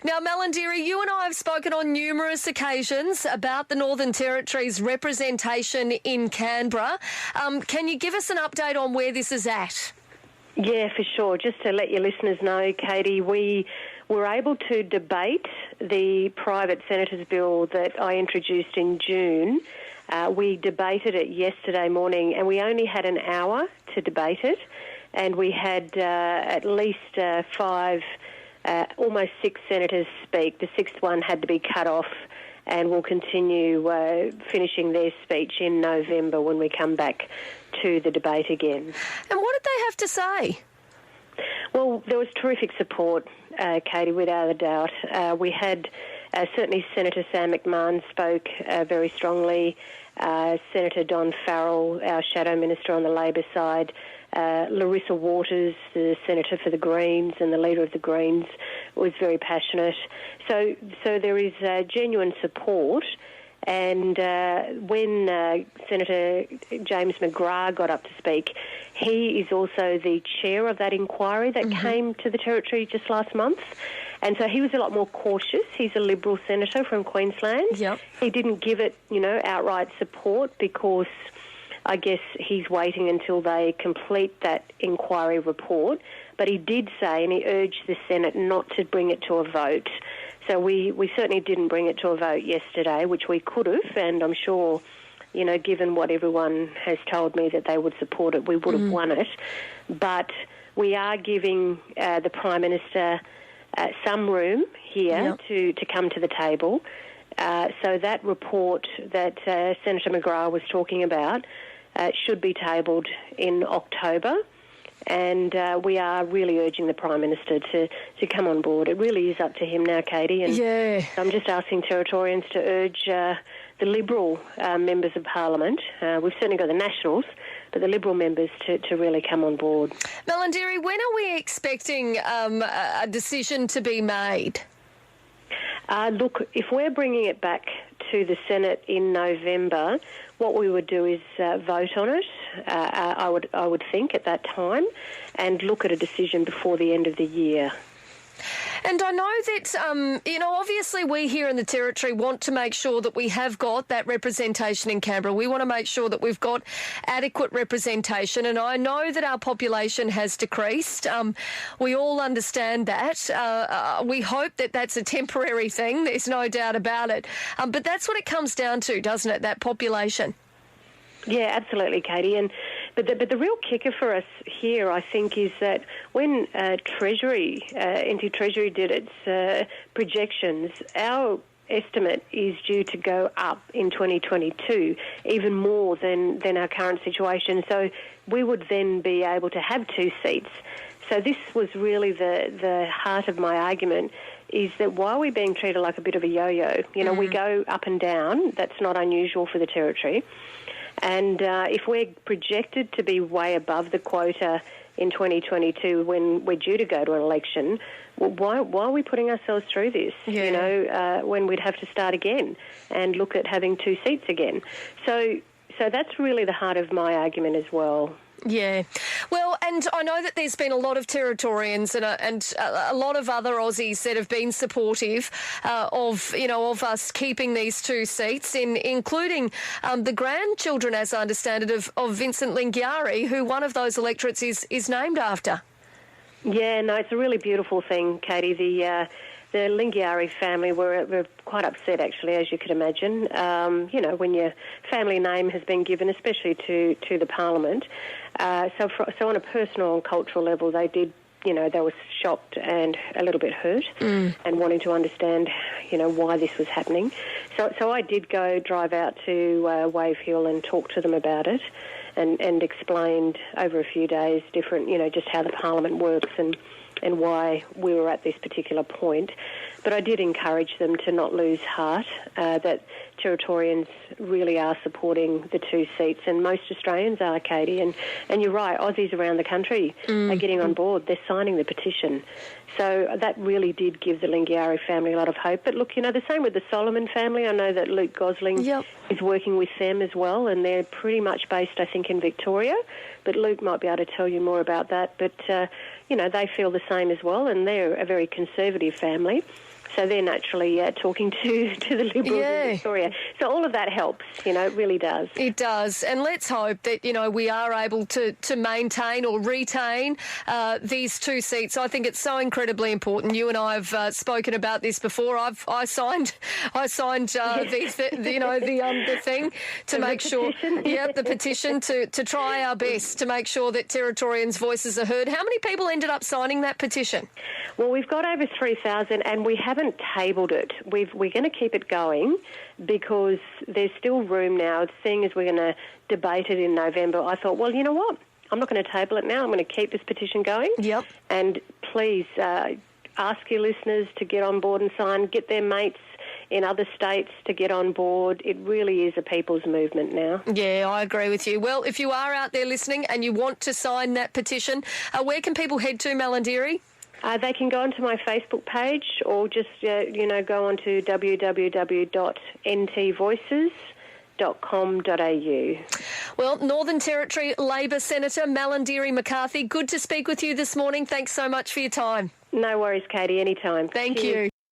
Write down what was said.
Now, Malarndirri, you and I have spoken on numerous occasions about the Northern Territory's representation in Canberra. Can you give us an update on where this is at? Yeah, for sure. Just to let your listeners know, Katie, we were able to debate the private senator's bill that I introduced in June. We debated it yesterday morning, and we only had an hour to debate it, and we had at least almost six senators speak. The sixth one had to be cut off, and we'll continue finishing their speech in November when we come back to the debate again. And what did they have to say? Well, there was terrific support, Katie, without a doubt. We had certainly Senator Sam McMahon spoke very strongly. Senator Don Farrell, our shadow minister on the Labor side, Larissa Waters, the senator for the Greens and the leader of the Greens, was very passionate. So there is genuine support. And when Senator James McGrath got up to speak, he is also the chair of that inquiry that came to the Territory just last month. And so he was a lot more cautious. He's a Liberal senator from Queensland. Yep. He didn't give it, outright support because I guess he's waiting until they complete that inquiry report. But he did say, and he urged the Senate not to bring it to a vote. So we certainly didn't bring it to a vote yesterday, which we could have, and I'm sure, given what everyone has told me that they would support it, we would have won it. But we are giving the Prime Minister some room here to come to the table. So that report that Senator McGrath was talking about should be tabled in October. And we are really urging the Prime Minister to come on board. It really is up to him now, Katie. And I'm just asking Territorians to urge the Liberal members of Parliament. We've certainly got the Nationals, but the Liberal members to really come on board. Malarndirri, when are we expecting a decision to be made? Look, if we're bringing it back to the Senate in November, what we would do is vote on it, I would think, at that time, and look at a decision before the end of the year. And I know that, obviously we here in the Territory want to make sure that we have got that representation in Canberra. We want to make sure that we've got adequate representation. And I know that our population has decreased. We all understand that. We hope that that's a temporary thing. There's no doubt about it. But that's what it comes down to, doesn't it, that population? Yeah, absolutely, Katie. But the real kicker for us here, I think, is that when NT Treasury did its projections, our estimate is due to go up in 2022, even more than our current situation. So we would then be able to have two seats. So this was really the heart of my argument, is that why are we being treated like a bit of a yo-yo? We go up and down. That's not unusual for the Territory. And if we're projected to be way above the quota in 2022 when we're due to go to an election, well, why are we putting ourselves through this, when we'd have to start again and look at having two seats again? So that's really the heart of my argument as well. Yeah. Well, and I know that there's been a lot of Territorians and a lot of other Aussies that have been supportive of us keeping these two seats, including the grandchildren, as I understand it, of Vincent Lingiari, who one of those electorates is named after. Yeah, no, it's a really beautiful thing, Katie. The Lingiari family were quite upset, actually, as you could imagine. When your family name has been given, especially to the Parliament. So on a personal and cultural level, they did, they were shocked and a little bit hurt and wanting to understand, why this was happening. So I did drive out to Wave Hill and talk to them about it and explained over a few days different, just how the Parliament works and why we were at this particular point. But I did encourage them to not lose heart, that Territorians really are supporting the two seats, and most Australians are, Katie. And you're right, Aussies around the country are getting on board. They're signing the petition. So that really did give the Lingiari family a lot of hope. But look, the same with the Solomon family. I know that Luke Gosling is working with them as well, and they're pretty much based, I think, in Victoria. But Luke might be able to tell you more about that. But, they feel the same as well, and they're a very conservative family. So they're naturally talking to the Liberals in Victoria. So all of that helps, it really does. It does. And let's hope that, we are able to maintain or retain these 2 seats. I think it's so incredibly important. You and I have spoken about this before. I signed the thing to make sure, the petition to try our best to make sure that Territorians' voices are heard. How many people ended up signing that petition? Well, we've got over 3,000 and we haven't tabled it. We're going to keep it going because there's still room now. Seeing as we're going to debate it in November, I thought, well, you know what? I'm not going to table it now. I'm going to keep this petition going. Yep. And please ask your listeners to get on board and sign, get their mates in other states to get on board. It really is a people's movement now. Yeah, I agree with you. Well, if you are out there listening and you want to sign that petition, where can people head to, Malarndirri? They can go onto my Facebook page or just, go onto www.ntvoices.com.au. Well, Northern Territory Labor Senator Malarndirri McCarthy, good to speak with you this morning. Thanks so much for your time. No worries, Katie, anytime. Thank you.